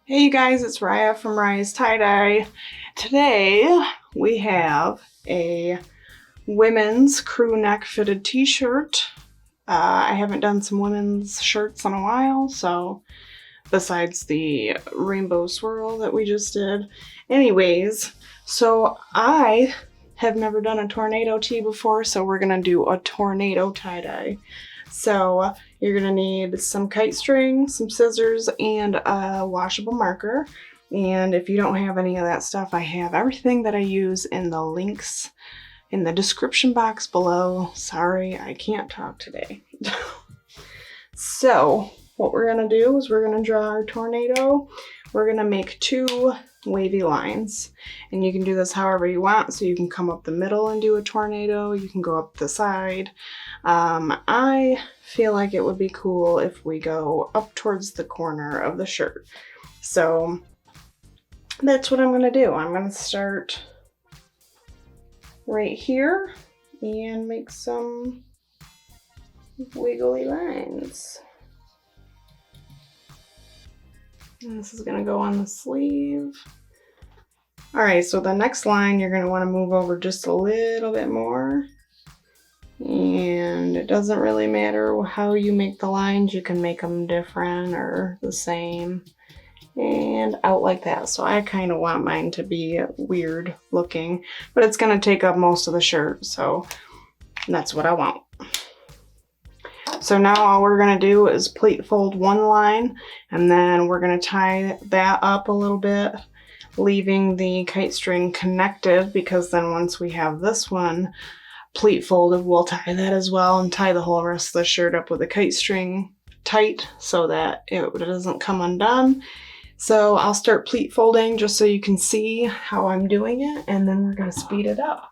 Hey you guys, it's Riah from Riahs Tie-Dye. Today we have a women's crew neck fitted t-shirt. I haven't done some women's shirts in a while, so besides the rainbow swirl that we just did. Anyways, so I have never done a tornado tee before, so we're gonna do a tornado tie-dye. So you're gonna need some kite string, some scissors, and a washable marker. And if you don't have any of that stuff, I have everything that I use in the links in the description box below. Sorry, I can't talk today. So what we're gonna do is we're gonna draw our tornado. We're gonna make two wavy lines, and you can do this however you want. So you can come up the middle and do a tornado, you can go up the side. I feel like it would be cool if we go up towards the corner of the shirt. So that's what I'm gonna do. I'm gonna start right here and make some wiggly lines. And this is gonna go on the sleeve. All right, so the next line, you're gonna wanna move over just a little bit more. And it doesn't really matter how you make the lines. You can make them different or the same. And out like that. So I kind of want mine to be weird looking, but it's gonna take up most of the shirt, so that's what I want. So now all we're gonna do is pleat fold one line, and then we're gonna tie that up a little bit, leaving the kite string connected, because then once we have this one pleat folded, we'll tie that as well and tie the whole rest of the shirt up with a kite string tight so that it doesn't come undone. So I'll start pleat folding just so you can see how I'm doing it, and then we're gonna speed it up.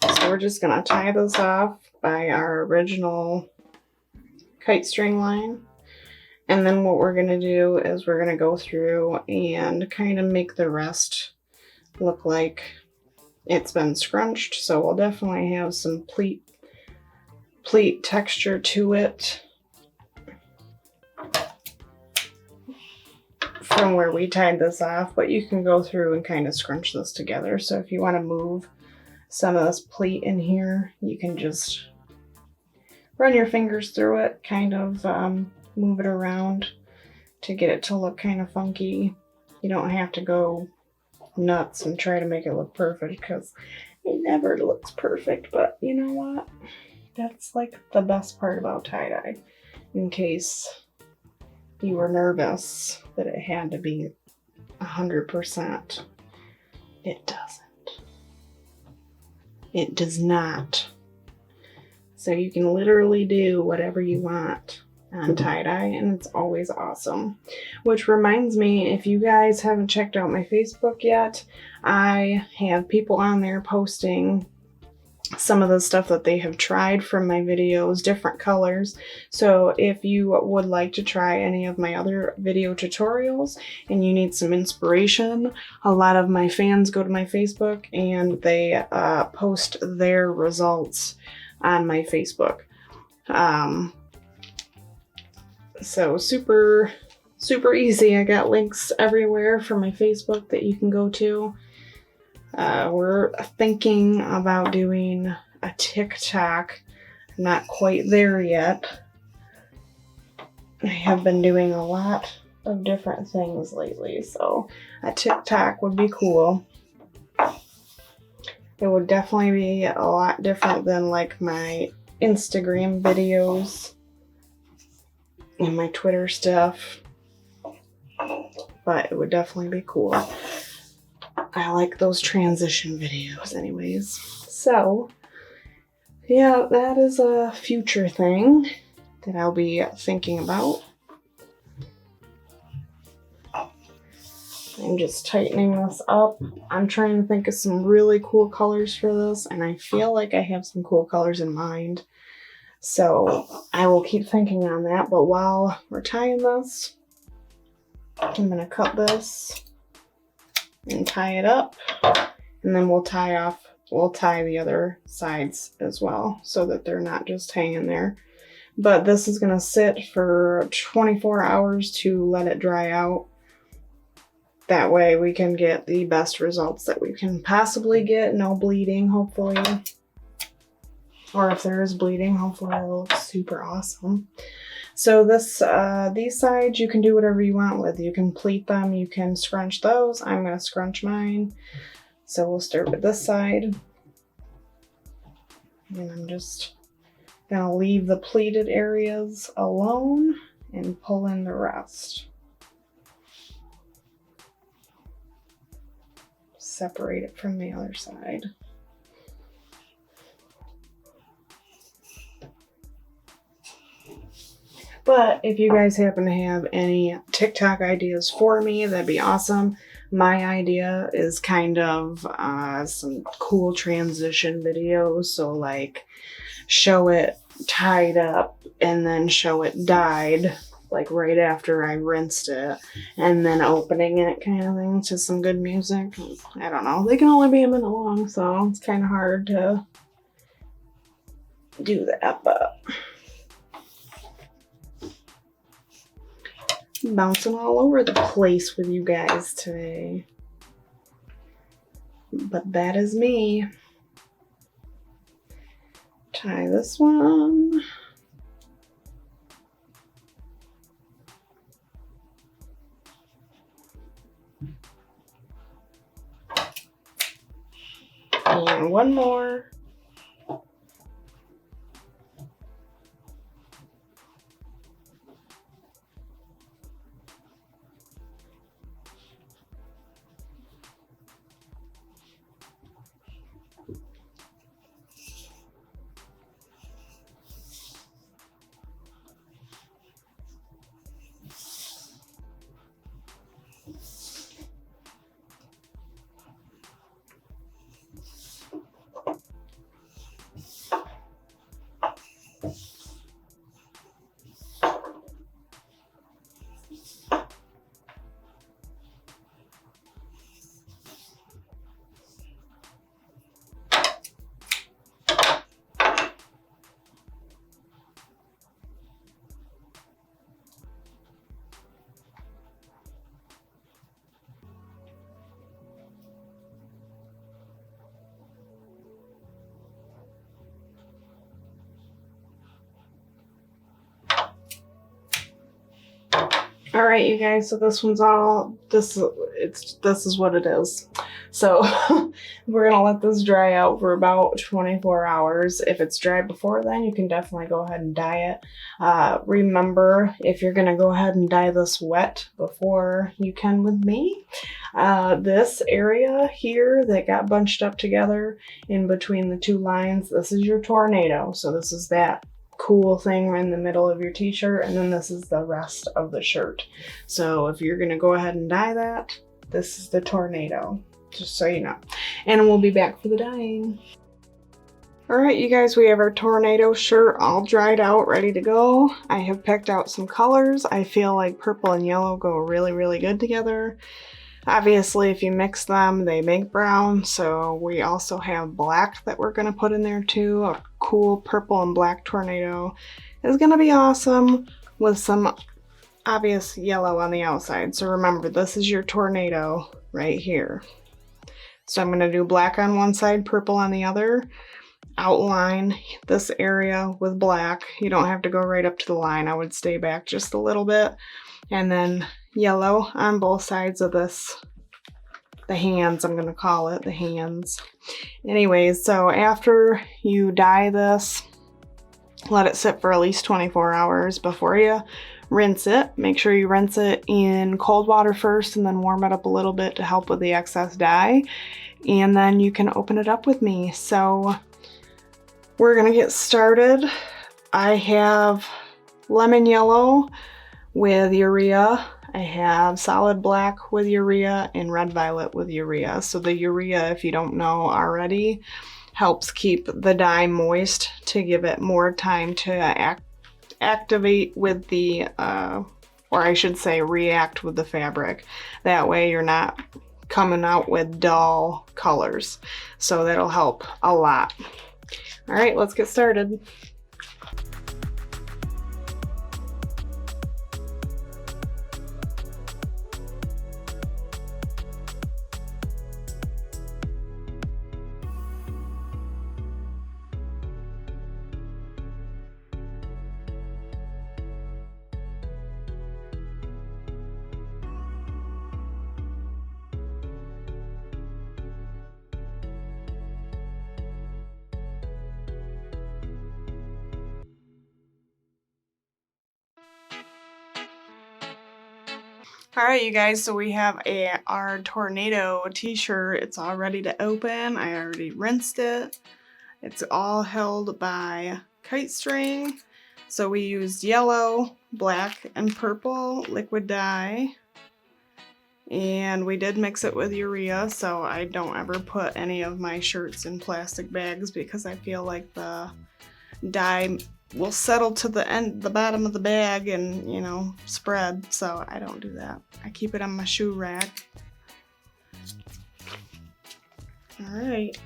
So we're just gonna tie this off by our original kite string line. And then what we're gonna do is we're gonna go through and kind of make the rest look like it's been scrunched. So we'll definitely have some pleat texture to it from where we tied this off, but you can go through and kind of scrunch this together. So if you want to move some of this pleat in here, you can just run your fingers through it, kind of move it around to get it to look kind of funky. You don't have to go nuts and try to make it look perfect, because it never looks perfect. But you know what? That's like the best part about tie-dye, in case you were nervous that it had to be 100%. It doesn't. It does not. So you can literally do whatever you want on tie-dye, and it's always awesome. Which reminds me, if you guys haven't checked out my Facebook yet, I have people on there posting some of the stuff that they have tried from my videos, different colors. So if you would like to try any of my other video tutorials and you need some inspiration, a lot of my fans go to my Facebook and they post their results on my Facebook. So super easy. I got links everywhere for my Facebook that you can go to. We're thinking about doing a TikTok. Not quite there yet. I have been doing a lot of different things lately, so a TikTok would be cool. It would definitely be a lot different than like my Instagram videos and my Twitter stuff, but it would definitely be cool. I like those transition videos anyways. So yeah, that is a future thing that I'll be thinking about. I'm just tightening this up. I'm trying to think of some really cool colors for this, and I feel like I have some cool colors in mind. So I will keep thinking on that, but while we're tying this, I'm gonna cut this and tie it up, and then we'll tie the other sides as well so that they're not just hanging there. But this is gonna sit for 24 hours to let it dry out. That way we can get the best results that we can possibly get. No bleeding, hopefully. Or if there is bleeding, hopefully it'll look super awesome. So these sides you can do whatever you want with. You can pleat them, you can scrunch those. I'm gonna scrunch mine. So we'll start with this side. And I'm just gonna leave the pleated areas alone and pull in the rest. Separate it from the other side. But if you guys happen to have any TikTok ideas for me, that'd be awesome. My idea is kind of some cool transition videos. So like show it tied up and then show it dyed, like right after I rinsed it, and then opening it kind of thing to some good music. I don't know. They can only be a minute long, so it's kind of hard to do that, but bouncing all over the place with you guys today. But that is me. Tie this one. And one more. All right, you guys, so this one's all, this is what it is. So we're gonna let this dry out for about 24 hours. If it's dry before then, you can definitely go ahead and dye it. Remember, if you're gonna go ahead and dye this wet before you can with me, this area here that got bunched up together in between the two lines, this is your tornado. So this is that cool thing in the middle of your t-shirt, and then this is the rest of the shirt. So if you're gonna go ahead and dye that, this is the tornado, just so you know. And we'll be back for the dyeing. All right, you guys, we have our tornado shirt all dried out, ready to go. I have picked out some colors. I feel like purple and yellow go really, really good together. Obviously, if you mix them, they make brown, so we also have black that we're gonna put in there too. A cool purple and black tornado is gonna be awesome with some obvious yellow on the outside. So remember, this is your tornado right here. So I'm gonna do black on one side, purple on the other. outline this area with black. You don't have to go right up to the line. I would stay back just a little bit. And then yellow on both sides of this, the hands, I'm gonna call it, the hands. Anyways, so after you dye this, let it sit for at least 24 hours before you rinse it. Make sure you rinse it in cold water first and then warm it up a little bit to help with the excess dye. And then you can open it up with me. So we're gonna get started. I have lemon yellow with urea. I have solid black with urea and red violet with urea. So the urea, if you don't know already, helps keep the dye moist to give it more time to activate with the, or I should say react with the fabric. That way you're not coming out with dull colors. So that'll help a lot. All right, let's get started. All right, you guys, so we have our tornado t-shirt. It's all ready to open. I already rinsed it. It's all held by Kite String. So we used yellow, black, and purple liquid dye. And we did mix it with urea, so I don't ever put any of my shirts in plastic bags because I feel like the dye will settle to the bottom of the bag and, you know, spread, so I don't do that. I keep it on my shoe rack. All right.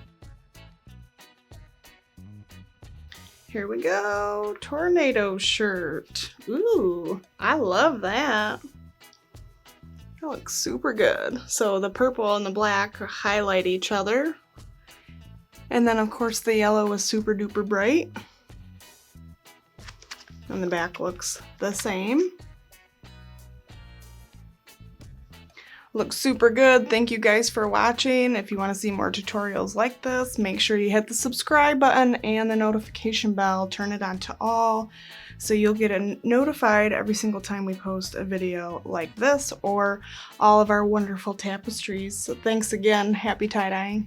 Here we go, tornado shirt. Ooh, I love that. That looks super good. So the purple and the black highlight each other. And then of course the yellow is super duper bright. And the back looks the same. Looks super good. Thank you guys for watching. If you want to see more tutorials like this, make sure you hit the subscribe button and the notification bell. Turn it on to all so you'll get notified every single time we post a video like this or all of our wonderful tapestries. So thanks again. Happy tie-dyeing.